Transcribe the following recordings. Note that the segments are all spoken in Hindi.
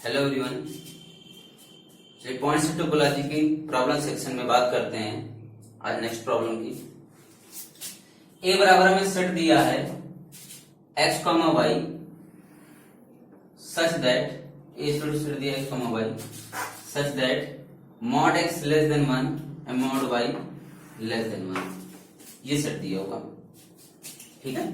Hello everyone. चलिए पॉइंट्स ऑफ टोपोलॉजी की प्रॉब्लम सेक्शन में बात करते हैं। आज नेक्स्ट प्रॉब्लम की ए बराबर हमें सेट दिया है x, y such that A set दिया x, y such that mod x less than 1 and mod y less than 1। ये सेट दिया होगा, ठीक है।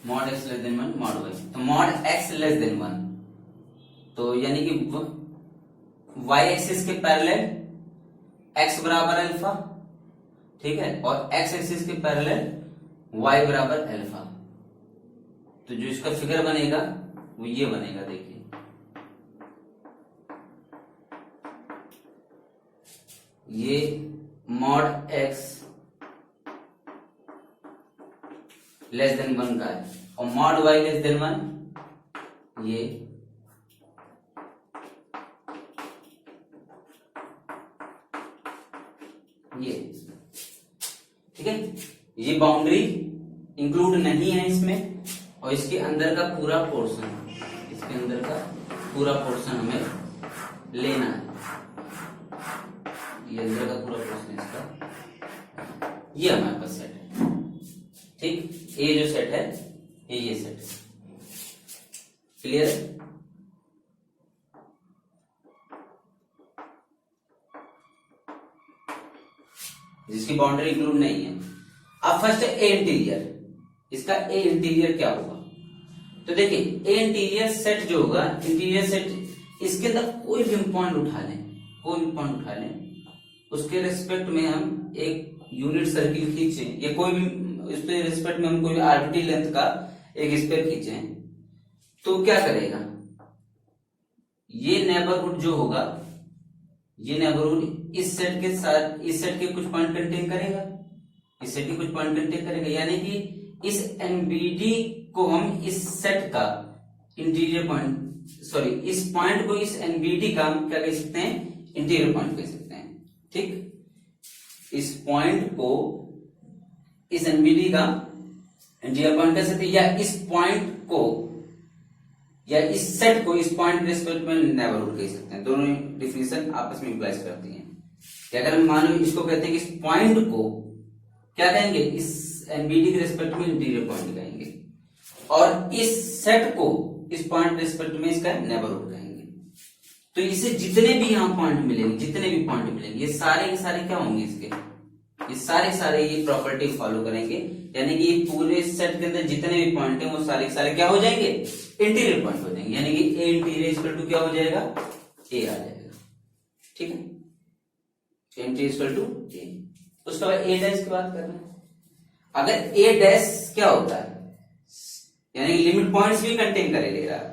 Mod x less than 1 mod y, तो मॉड x लेस देन 1 तो यानी कि y एक्सिस के पैरेलल x बराबर अल्फा, ठीक है, और x एक्सिस के पैरेलल y बराबर अल्फा। तो जो इसका फिगर बनेगा वो ये बनेगा, देखिए ये मॉड x लेस देन 1 का है और मॉड y लेस देन 1 ये, ठीक है। ये बाउंड्री इंक्लूड नहीं है इसमें और इसके अंदर का पूरा पोर्शन, इसके अंदर का पूरा पोर्शन हमें लेना है। ये अंदर का पूरा पोर्शन इसका, ये हमारे पास सेट है, ठीक। ये जो सेट है ये सेट है, क्लियर है। जिसकी बाउंड्री इंक्लूड नहीं है। अब फर्स्ट ए इंटीरियर, इसका ए इंटीरियर क्या होगा? तो देखिए ए इंटीरियर सेट जो होगा, इंटीरियर सेट इसके अंदर कोई भी पॉइंट उठा लें, कोई भी पॉइंट उठा लें, उसके रिस्पेक्ट में हम एक यूनिट सर्किल खींचे या कोई भी इसके रिस्पेक्ट में हम कोई आर्बिट्ररी लेंथ का एक स्क्वायर खींचे, तो क्या करेगा? ये नेबरहुड जो होगा, ये नेबरहुड इस सेट के साथ इस सेट के कुछ पॉइंट कंटेन करेगा, इस सेट के कुछ पॉइंट कंटेन करेगा, यानी कि इस एनबीडी को हम इस सेट का इंटीरियर पॉइंट, सॉरी इस पॉइंट को इस एनबीडी का हम क्या कह सकते हैं? इंटीरियर पॉइंट कह सकते हैं, ठीक। इस पॉइंट को इस एनबीडी का इंटीरियर पॉइंट कह सकते हैं, या इस पॉइंट को या इस सेट को इस पॉइंट के रिस्पेक्ट में नेबरहुड कह सकते हैं। दोनों डिफिनेशन आपस में इम्प्लाइज करती हैं। क्या अगर हम मानो इसको कहते हैं कि इस पॉइंट को क्या कहेंगे? इस एनबीडी के रिस्पेक्ट में इंटीरियर पॉइंट कहेंगे और इस सेट को इस पॉइंट के रिस्पेक्ट में इसका नेबरहुड कहेंगे। तो इसे जितने भी यहाँ पॉइंट मिलेंगे, जितने भी पॉइंट मिलेंगे, ये सारे के सारे क्या होंगे? इसके ये सारे ये प्रॉपर्टी फॉलो करेंगे, यानी कि ये पूरे सेट के अंदर जितने भी पॉइंट है वो सारे के सारे क्या हो जाएंगे? इंटीरियर पॉइंट हो जाएंगे, यानी कि ए इंटीरियर इक्वल टू क्या हो जाएगा? ए आ जाएगा, ठीक है। इंटीरियर इक्वल टू ए। उसके बाद ए डैश की बात कर रहे हैं। अगर ए डैश क्या होता है? यानी कि लिमिट पॉइंट्स भी कंटेन करे ले रहा है,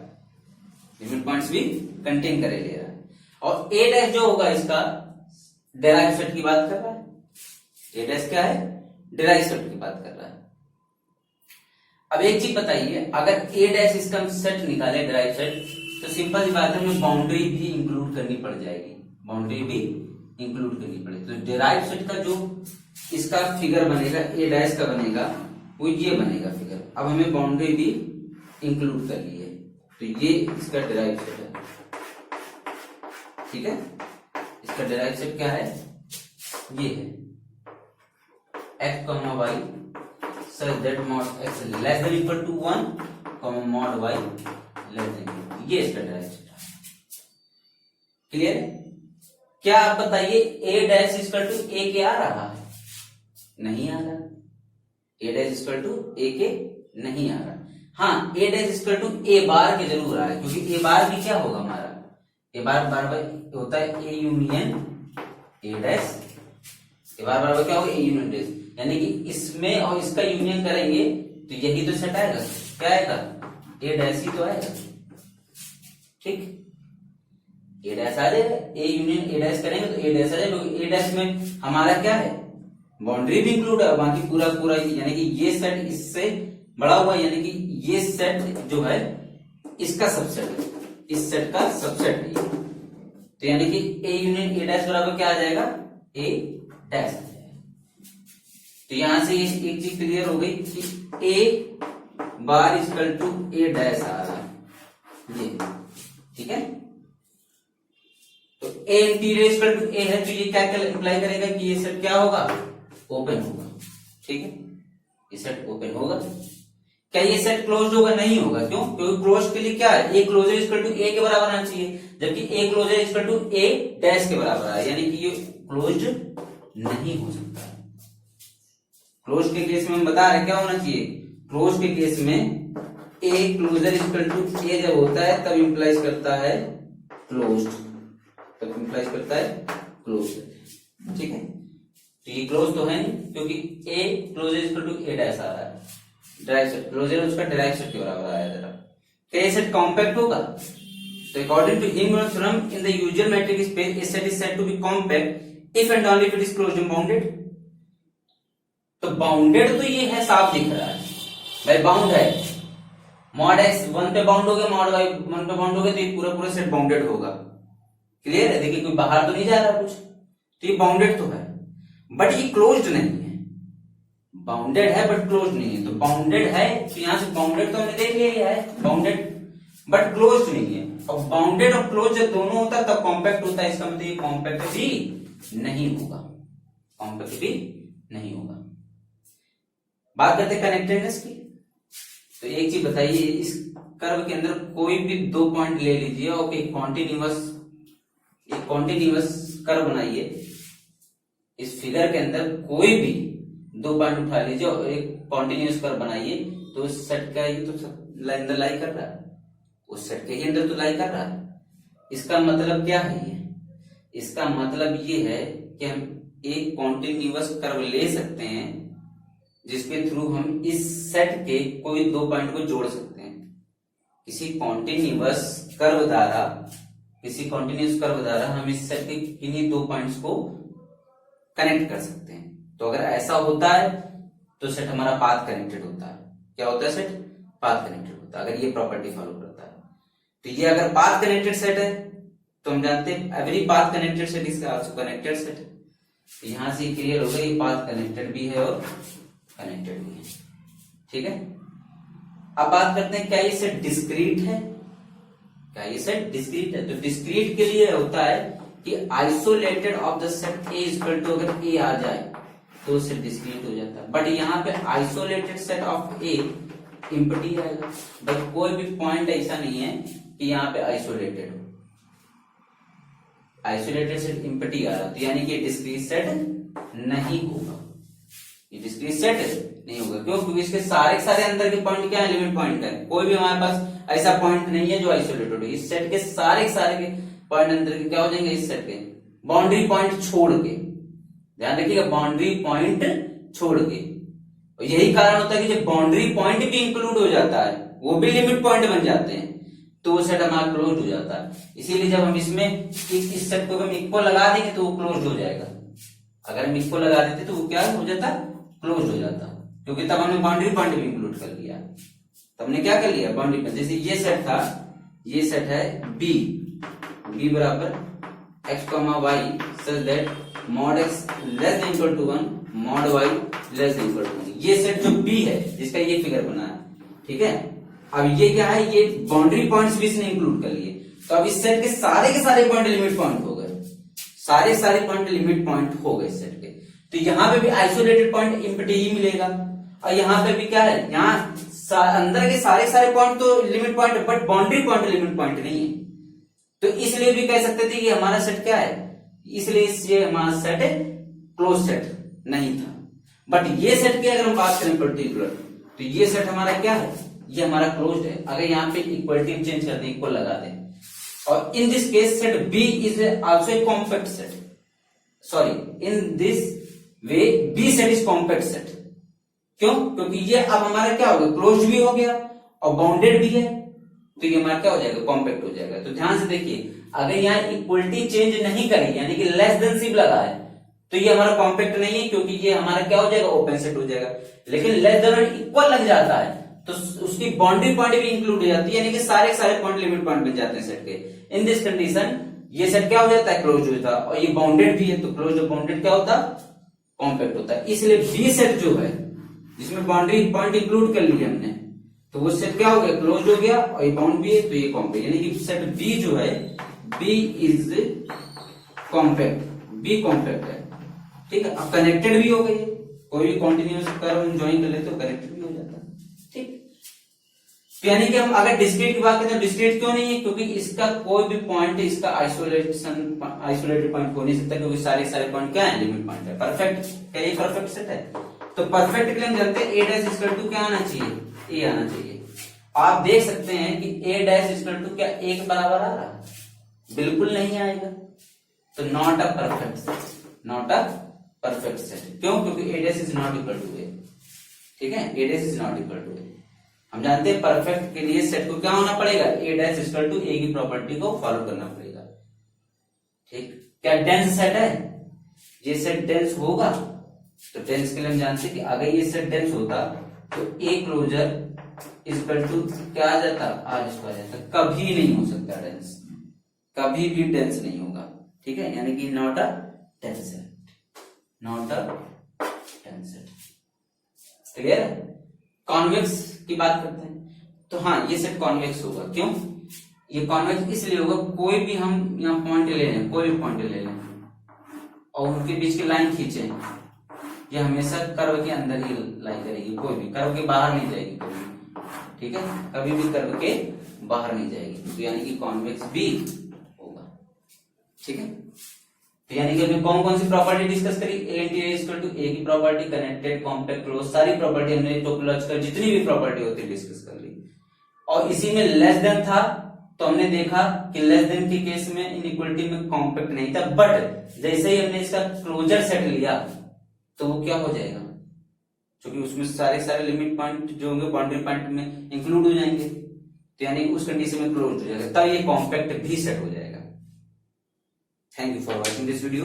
लिमिट पॉइंट्स भी कंटेन करे ले रहा है, और ए डैश जो होगा इसका डेराइव सेट की बात कर रहा है। ए डैश क्या है? डेराइव सेट की बात कर रहा है। अब एक चीज बताइए, अगर ए डैश इसका हम सेट निकाले डेराइव सेट, तो सिंपल सी बात है हमें बाउंड्री भी इंक्लूड करनी पड़ जाएगी, बाउंड्री भी इंक्लूड करनी पड़ेगी। तो डेराइव सेट का जो इसका फिगर बनेगा ए डैश का बनेगा वो ये बनेगा फिगर। अब हमें बाउंड्री भी इंक्लूड कर ली है, तो ये इसका डेराइव सेट है, ठीक है। इसका डेराइव सेट क्या है? ये है x, y such that mod x less than equal to 1, mod y less than equal to, ये इसका डेराइव सेट है, क्लियर है। क्या आप बताइए a dash equal to a के आ रहा है? नहीं आ रहा। a dash equal to a के नहीं आ रहा। हाँ, a dash equal to a bar के जरूर आ रहा है, क्योंकि a बार भी क्या होगा हमारा? a बार बराबर होता है a union a dash. a बार बराबर क्या होगा? a यूनियन डैश, यानी कि इसमें और इसका यूनियन करेंगे तो यही तो सेट आएगा। क्या आएगा? a डैश ही तो आएगा, ठीक। ए डैश आ जाएगा, ए यूनियन ए डैश करेंगे तो ए डैश आ जाएगा, क्योंकि ए डैश में हमारा क्या है? बाउंड्री भी इंक्लूड है, बाकी पूरा पूरा, यानी कि ये सेट इससे बड़ा हुआ, यानी कि ये सेट जो है इसका सबसेट है, इस सेट का सबसेट है। तो यानी कि ए यूनियन ए डैश बराबर क्या आ जाएगा? ए डैश आ जाएगा। तो यहां से एक चीज क्लियर हो गई कि ए बार इक्वल टू ए डैश आ रहा है, ये ठीक है। तो ए इंटीरियर इक्वल टू ए है, तो ये क्या इंप्लाई करेगा कि ये सेट क्या होगा, ओपन होगा। ठीक है, ये सेट ओपन होगा। क्या ये सेट क्लोज्ड होगा, नहीं होगा। क्यों? क्योंकि क्लोज के लिए क्या है, a closure equal to a के बराबर आना चाहिए, जबकि a closure equal to A dash के बराबर है, यानी कि ये क्लोज्ड नहीं हो सकता। क्लोज के केस में हम बता रहे क्या होना चाहिए, क्लोज के केस में ए क्लोजर इक्वल टू ए जब होता है तब इंप्लाइज करता है क्लोज्ड, तब इंप्लाइज करता है क्लोज्ड। ठीक है, तो ये क्लोज तो है नहीं, क्योंकि A closure equal to A dash आ रहा है, डायरेक्ट सेट क्लोजर उसका डायरेक्ट सेट के बराबर आया जरा। क्या ये सेट कॉम्पैक्ट होगा? तो अकॉर्डिंग टू हिम और theorem in the usual matrix space a set is said to be compact if and only if it is closed and bounded. तो बाउंडेड तो ये है, साफ दिख रहा है भाई, बाउंड है। मॉड एक्स 1 पे बाउंड हो गया, मॉड वाई 1 पे बाउंड हो गया, तो ये पूरा पूरा सेट बाउंडेड होगा। क्लियर है? देखिए कोई बाहर तो नहीं जा रहा कुछ, तो ये बाउंडेड तो है, बट ये क्लोज्ड नहीं है। बाउंडेड है बट क्लोज नहीं है। तो बाउंडेड है, तो यहां से बाउंडेड तो हमने देख लिया है, बाउंडेड बट क्लोज नहीं है। और बाउंडेड और क्लोज जब दोनों होता है तब कॉम्पैक्ट होता है, इसका मतलब ये कॉम्पैक्ट भी नहीं होगा, कॉम्पैक्ट भी नहीं होगा। बात करते कनेक्टेडनेस की। तो एक चीज बताइए, इस कर्व के अंदर कोई भी 2 पॉइंट ले लीजिए और एक कॉन्टिन्यूअस कर्व बनाइए। इस फिगर के अंदर कोई भी 2 पॉइंट उठा लीजिए और एक कॉन्टिन्यूअस कर्व बनाइए, तो उस सेट का ही तो अंदर लाई कर रहा है, उस सेट के ही अंदर तो लाई कर रहा है। इसका मतलब क्या है ये? इसका मतलब ये है कि हम एक कॉन्टिन्यूअस कर्व ले सकते हैं जिसके थ्रू हम इस सेट के कोई 2 पॉइंट को जोड़ सकते हैं। किसी कॉन्टिन्यूअस कर्व द्वारा हम इस सेट के किन्हीं 2 पॉइंट्स को कनेक्ट कर सकते हैं। तो अगर ऐसा होता है तो सेट हमारा पाथ कनेक्टेड होता है। क्या होता है? सेट पाथ कनेक्टेड होता है, अगर ये प्रॉपर्टी फॉलो करता है। तो ये अगर पाथ कनेक्टेड सेट है तो हम जानते हैं every path connected set is also connected set. तो यहां से क्लियर होगा ये पाथ कनेक्टेड भी है और कनेक्टेड भी है। ठीक है, अब बात करते हैं क्या ये सेट डिस्क्रीट है? क्या ये सेट डिस्क्रीट है? तो डिस्क्रीट के लिए होता है कि isolated of the set a equal to, अगर ए आ जाए तो सेट डिस्क्रीट हो जाता है। बट यहाँ पे isolated set of A empty आएगा, बट कोई भी पॉइंट ऐसा नहीं है कि यहाँ पे आइसोलेटेड हो। आइसोलेटेड सेट इम्पटी आ रहा, तो यानी कि डिस्क्रीट सेट नहीं होगा, ये डिस्क्रीट सेट नहीं होगा। क्यों? क्योंकि इसके सारे अंदर के पॉइंट क्या है, लिमिट पॉइंट है। कोई भी हमारे पास ऐसा पॉइंट नहीं है जो आइसोलेटेड हो। इस सेट के सारे के पॉइंट अंदर के क्या हो जाएंगे, इस सेट के बाउंड्री पॉइंट छोड़ के। ध्यान रखिएगा, बाउंड्री पॉइंट छोड़ के। और यही कारण होता है कि जब बाउंड्री पॉइंट भी इंक्लूड हो जाता है, वो भी लिमिट पॉइंट बन जाते हैं, तो वो सेट हमारा क्लोज हो जाता है। इसीलिए जब हम इसमें इस सेट को हम इक्वल लगा देंगे तो वो क्लोज हो जाएगा। अगर हम इक्वल लगा देते तो वो क्या हो जाता, क्लोज हो जाता, क्योंकि तब हमने बाउंड्री पॉइंट भी इंक्लूड कर लिया। तब हमने क्या कर लिया, बाउंड्री पॉइंट। जैसे ये सेट था, ये सेट है बी बराबर x, y such that mod x less than equal to 1, mod y less than equal to 1। ये सेट जो B है जिसका ये फिगर बना है, ठीक है। अब ये क्या है, ये बाउंड्री पॉइंट्स भी इसने इंक्लूड कर लिए। तो अब इस सेट के सारे पॉइंट लिमिट पॉइंट हो गए, सारे पॉइंट लिमिट पॉइंट हो गए सेट के। तो यहाँ पे भी आइसोलेटेड पॉइंट इम्पटी ही मिलेगा, और यहाँ पे भी क्या है, यहाँ अंदर के सारे पॉइंट तो limit point, but boundary point limit point नहीं है। तो इसलिए भी कह सकते थे कि हमारा सेट क्या है, इसलिए ये हमारा सेट क्लोज सेट नहीं था। बट ये सेट की अगर हम बात करें पर्टिकुलर, तो ये सेट हमारा क्या है, ये हमारा क्लोज्ड है। अगर यहाँ पे इक्वलिटी चेंज कर दें, इक्वल लगा दें, और in this case set b is also a compact set. Sorry, in this way b set is compact set. क्यों? क्योंकि ये अब हमारा क्या हो गया, क्लोज्ड भी हो गया और बाउंडेड भी है, तो ये हमारा क्या हो जाएगा, कॉम्पैक्ट हो जाएगा। तो ध्यान से देखिए, अगर यहाँ इक्वलिटी चेंज नहीं करें, यानी कि लेस देन सिर्फ लगा है, तो ये हमारा कॉम्पैक्ट नहीं है, क्योंकि ये हमारा क्या हो जाएगा, ओपन सेट हो जाएगा। लेकिन लेस देन और इक्वल लग जाता है तो उसकी बाउंड्री पॉइंट भी इंक्लूड हो जाती है, यानी कि सारे पॉइंट लिमिट पॉइंट बन जाते हैं सेट के। इन दिस कंडीशन ये सेट क्या हो जाता है, क्लोज होता है, और ये बाउंडेड भी है, तो क्लोज और बाउंडेड क्या होता है, कॉम्पैक्ट होता है। इसलिए बी सेट जो है, जिसमें बाउंड्री पॉइंट इंक्लूड कर लिया हमने, तो वो सेट क्या हो गया, क्लोज हो गया, और ये बाउंड भी है, तो ये कॉम्पैक्ट। यानी कि सेट बी जो है, b is compact, b compact है, ठीक है। अब कनेक्टेड भी हो गई है, कोई भी कॉन्टिन्यूअस कर्व हम ज्वाइन कर लेते तो कनेक्टेड भी हो जाता है, ठीक। तो यानी कि हम अगर डिस्क्रीट की बात करें तो डिस्क्रीट क्यों नहीं है, क्योंकि इसका कोई भी पॉइंट इसका आइसोलेटेड पॉइंट हो नहीं सकता, क्योंकि सारे सारे पॉइंट क्या है, लिमिट पॉइंट है। परफेक्ट, क्या ये परफेक्ट सेट है? तो परफेक्ट के लिए हम जानते हैं ए डैश इक्वल टू क्या आना चाहिए, ए आना चाहिए। आप देख सकते हैं कि ए डैश इक्वल टू क्या ए के बराबर आ रहा है? बिल्कुल नहीं आएगा, तो not a perfect set, not a perfect set. क्यों? क्योंकि A dash is not equal to A, ठीक है, A dash is not equal to A. हम जानते हैं परफेक्ट के लिए सेट को क्या होना पड़ेगा, ए डैश इक्वल टू ए की प्रॉपर्टी को फॉलो करना पड़ेगा, ठीक। क्या डेंस सेट है? ये सेट डेंस होगा, तो डेंस के लिए हम जानते हैं कि अगर ये सेट डेंस होता तो ए क्लोजर इक्वल टू क्या आ जाता, आर स्क्वायर जाता। कभी नहीं हो सकता डेंस, कभी भी डेंस नहीं होगा, ठीक है। यानी कि not a dense set, not a dense set, clear है। कॉन्वेक्स की बात करते हैं, तो हाँ ये सेट कॉन्वेक्स होगा। क्यों? ये कॉन्वेक्स इसलिए होगा, कोई भी हम यहाँ पॉइंट ले लें, कोई भी पॉइंट ले लें और उनके बीच की लाइन खींचे, ये हमेशा कर्व के अंदर ही लाई करेगी, कोई भी कर्व के बाहर नहीं जाएगी कभी, ठीक है, कभी भी कर्व के बाहर नहीं जाएगी। तो यानी कि कॉन्वेक्स भी होगा, ठीक है। तो यानी कि हमने कौन कौन सी प्रॉपर्टी डिस्कस करी, ए इंटीरियर इक्वल टू ए की प्रॉपर्टी, कनेक्टेड, कॉम्पैक्ट, क्लोज, सारी प्रॉपर्टी हमने टोपोलॉजिकल जितनी भी प्रॉपर्टी होती है डिस्कस कर ली। और इसी में लेस देन था तो हमने देखा कि लेस देन के केस में इनइक्वलिटी में कॉम्पैक्ट नहीं था, बट जैसे ही हमने इसका क्लोजर सेट लिया तो वो क्या हो जाएगा, क्योंकि उसमें सारे सारे लिमिट पॉइंट जो होंगे बाउंड्री पॉइंट में इंक्लूड हो जाएंगे, तो यानी उस कंडीशन में क्लोज हो जाएगा, तब ये कॉम्पैक्ट भी सेट हो जाएगा। Thank you for watching this video.